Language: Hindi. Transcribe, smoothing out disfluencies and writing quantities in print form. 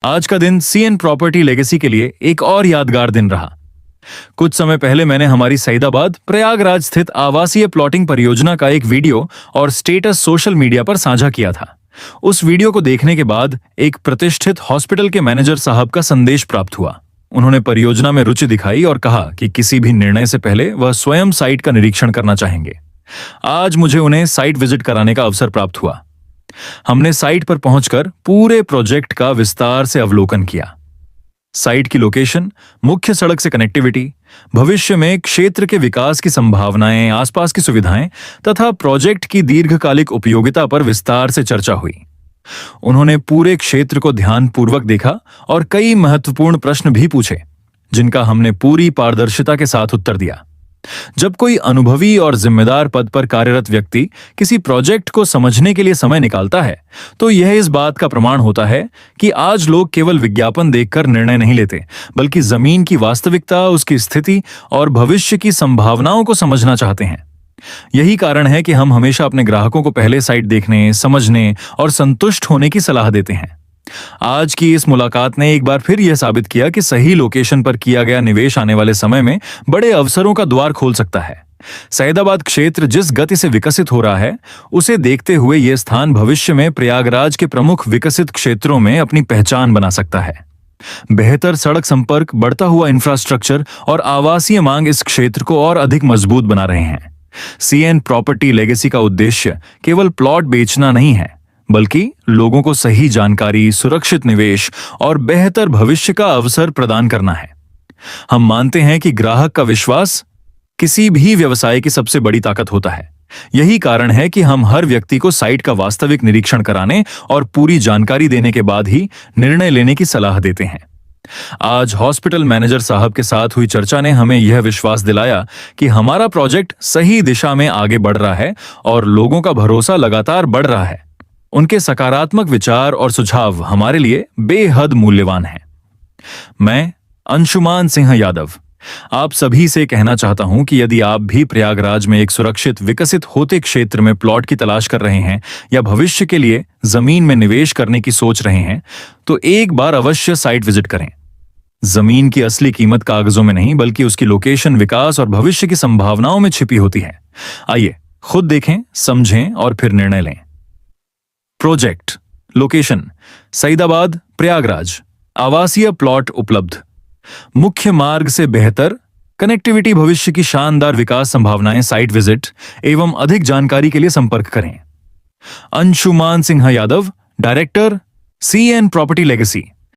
आज का दिन सीएन प्रॉपर्टी लेगेसी के लिए एक और यादगार दिन रहा। कुछ समय पहले मैंने हमारी सईदाबाद प्रयागराज स्थित आवासीय प्लॉटिंग परियोजना का एक वीडियो और स्टेटस सोशल मीडिया पर साझा किया था। उस वीडियो को देखने के बाद एक प्रतिष्ठित हॉस्पिटल के मैनेजर साहब का संदेश प्राप्त हुआ। उन्होंने परियोजना में रुचि दिखाई और कहा कि किसी भी निर्णय से पहले वह स्वयं साइट का निरीक्षण करना चाहेंगे। आज मुझे उन्हें साइट विजिट कराने का अवसर प्राप्त हुआ। हमने साइट पर पहुंचकर पूरे प्रोजेक्ट का विस्तार से अवलोकन किया। साइट की लोकेशन, मुख्य सड़क से कनेक्टिविटी, भविष्य में क्षेत्र के विकास की संभावनाएं, आसपास की सुविधाएं तथा प्रोजेक्ट की दीर्घकालिक उपयोगिता पर विस्तार से चर्चा हुई। उन्होंने पूरे क्षेत्र को ध्यानपूर्वक देखा और कई महत्वपूर्ण प्रश्न भी पूछे, जिनका हमने पूरी पारदर्शिता के साथ उत्तर दिया। जब कोई अनुभवी और जिम्मेदार पद पर कार्यरत व्यक्ति किसी प्रोजेक्ट को समझने के लिए समय निकालता है, तो यह इस बात का प्रमाण होता है कि आज लोग केवल विज्ञापन देखकर निर्णय नहीं लेते, बल्कि जमीन की वास्तविकता, उसकी स्थिति और भविष्य की संभावनाओं को समझना चाहते हैं। यही कारण है कि हम हमेशा अपने ग्राहकों को पहले साइट देखने, समझने और संतुष्ट होने की सलाह देते हैं। आज की इस मुलाकात ने एक बार फिर यह साबित किया कि सही लोकेशन पर किया गया निवेश आने वाले समय में बड़े अवसरों का द्वार खोल सकता है। सईदाबाद क्षेत्र जिस गति से विकसित हो रहा है, उसे देखते हुए यह स्थान भविष्य में प्रयागराज के प्रमुख विकसित क्षेत्रों में अपनी पहचान बना सकता है। बेहतर सड़क संपर्क, बढ़ता हुआ इंफ्रास्ट्रक्चर और आवासीय मांग इस क्षेत्र को और अधिक मजबूत बना रहे हैं। सीएन प्रॉपर्टी लेगेसी का उद्देश्य केवल प्लॉट बेचना नहीं है, बल्कि लोगों को सही जानकारी, सुरक्षित निवेश और बेहतर भविष्य का अवसर प्रदान करना है। हम मानते हैं कि ग्राहक का विश्वास किसी भी व्यवसाय की सबसे बड़ी ताकत होता है। यही कारण है कि हम हर व्यक्ति को साइट का वास्तविक निरीक्षण कराने और पूरी जानकारी देने के बाद ही निर्णय लेने की सलाह देते हैं। आज हॉस्पिटल मैनेजर साहब के साथ हुई चर्चा ने हमें यह विश्वास दिलाया कि हमारा प्रोजेक्ट सही दिशा में आगे बढ़ रहा है और लोगों का भरोसा लगातार बढ़ रहा है। उनके सकारात्मक विचार और सुझाव हमारे लिए बेहद मूल्यवान हैं। मैं अंशुमान सिंह यादव आप सभी से कहना चाहता हूं कि यदि आप भी प्रयागराज में एक सुरक्षित, विकसित होते क्षेत्र में प्लॉट की तलाश कर रहे हैं या भविष्य के लिए जमीन में निवेश करने की सोच रहे हैं, तो एक बार अवश्य साइट विजिट करें। जमीन की असली कीमत कागजों में नहीं, बल्कि उसकी लोकेशन, विकास और भविष्य की संभावनाओं में छिपी होती है। आइए खुद देखें, समझें और फिर निर्णय लें। Project location: Saidabad Prayagraj. आवासीय प्लॉट उपलब्ध। मुख्य मार्ग से बेहतर कनेक्टिविटी, भविष्य की शानदार विकास संभावनाएं। साइट विजिट एवं अधिक जानकारी के लिए संपर्क करें। Anshuman Singh Yadav, director, CN property legacy.